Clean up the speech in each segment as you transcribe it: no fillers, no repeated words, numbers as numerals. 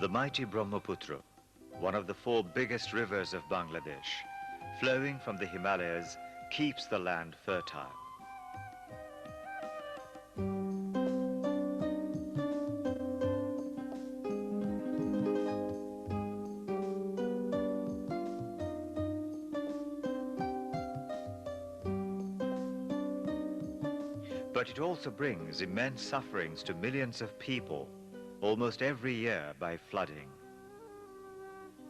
The mighty Brahmaputra, one of the four biggest rivers of Bangladesh, flowing from the Himalayas, keeps the land fertile. But it also brings immense sufferings to millions of people, almost every year by flooding.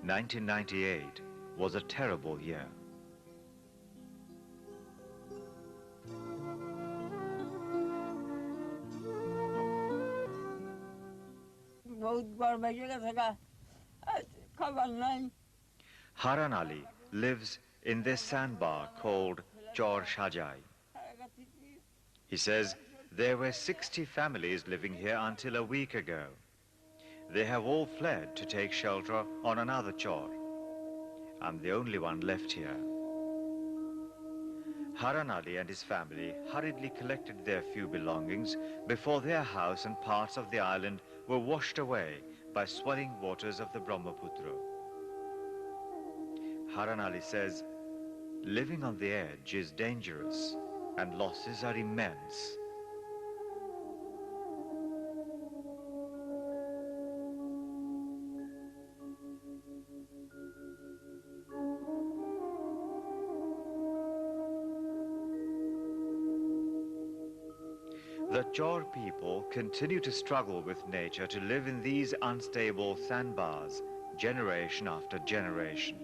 1998 was a terrible year. Haran Ali lives in this sandbar called Chor Shajai. He says there were 60 families living here until a week ago. They have all fled to take shelter on another chor. I'm the only one left here. Haran Ali and his family hurriedly collected their few belongings before their house and parts of the island were washed away by swelling waters of the Brahmaputra. Haran Ali says, living on the edge is dangerous and losses are immense. The Chor people continue to struggle with nature to live in these unstable sandbars, generation after generation.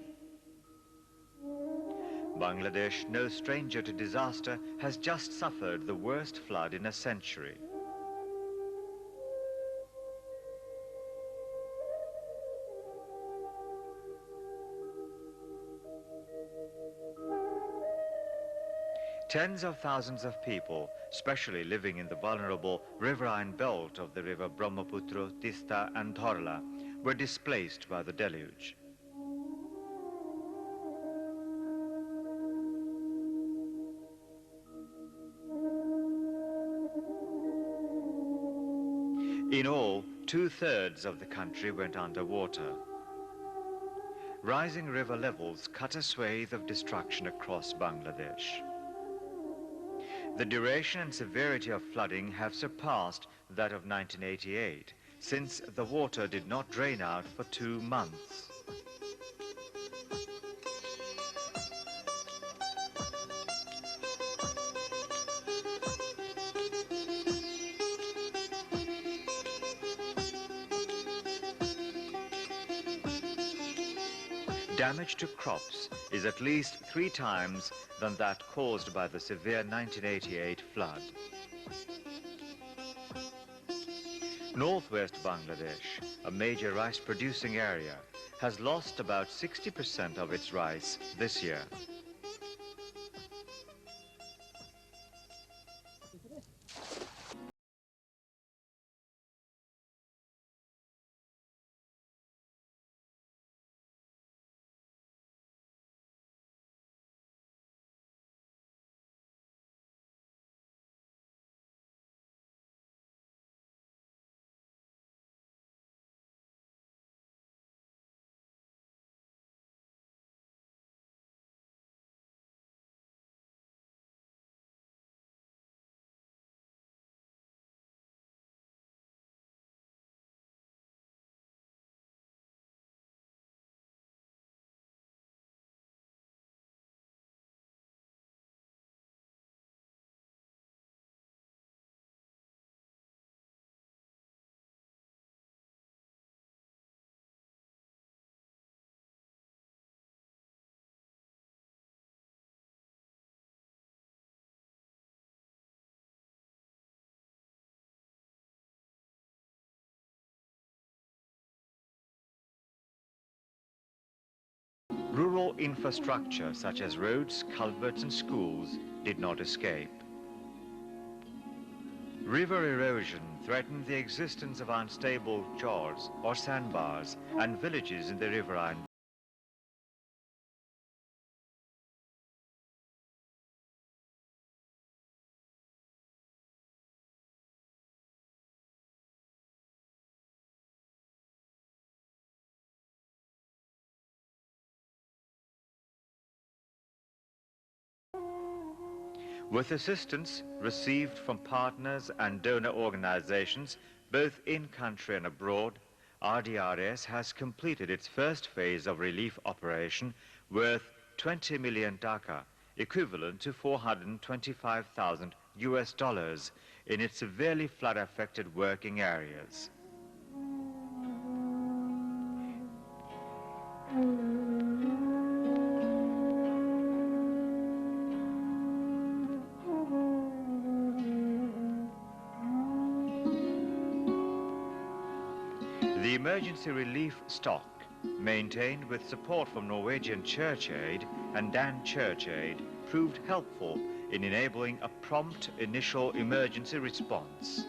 Bangladesh, no stranger to disaster, has just suffered the worst flood in a century. Tens of thousands of people, especially living in the vulnerable riverine belt of the river Brahmaputra, Tista and Dhorla, were displaced by the deluge. In all, 2/3 of the country went underwater. Rising river levels cut a swathe of destruction across Bangladesh. The duration and severity of flooding have surpassed that of 1988, since the water did not drain out for 2 months. Damage to crops is at least 3 times than that caused by the severe 1988 flood. Northwest Bangladesh, a major rice-producing area, has lost about 60% of its rice this year. Rural infrastructure such as roads, culverts and schools did not escape. River erosion threatened the existence of unstable chors or sandbars and villages in the riverine With assistance received from partners and donor organizations, both in country and abroad, RDRS has completed its first phase of relief operation worth 20 million taka, equivalent to 425,000 US dollars, in its severely flood-affected working areas. The emergency relief stock, maintained with support from Norwegian Church Aid and Dan Church Aid, proved helpful in enabling a prompt initial emergency response.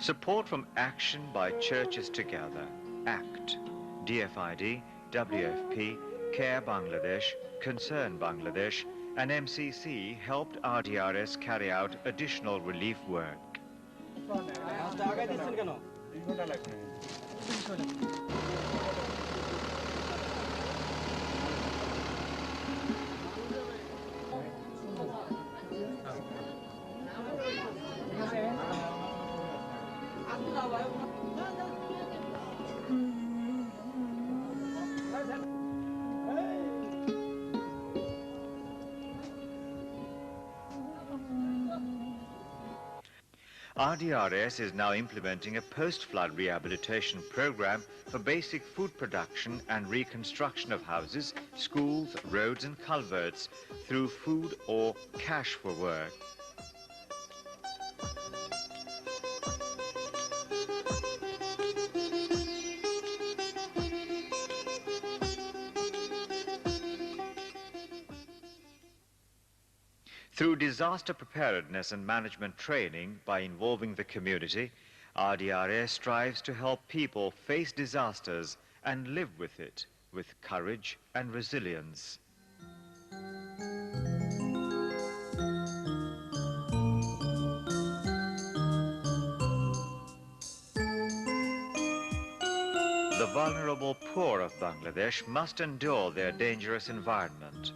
Support from Action by Churches Together, ACT, DFID, WFP, CARE Bangladesh, Concern Bangladesh, and MCC helped RDRS carry out additional relief work. RDRS is now implementing a post-flood rehabilitation program for basic food production and reconstruction of houses, schools, roads and culverts through food or cash for work. Through disaster preparedness and management training by involving the community, RDRS strives to help people face disasters and live with it with courage and resilience. The vulnerable poor of Bangladesh must endure their dangerous environment.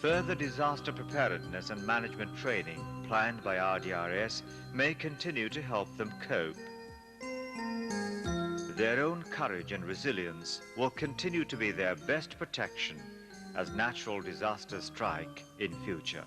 Further disaster preparedness and management training planned by RDRS may continue to help them cope. Their own courage and resilience will continue to be their best protection as natural disasters strike in future.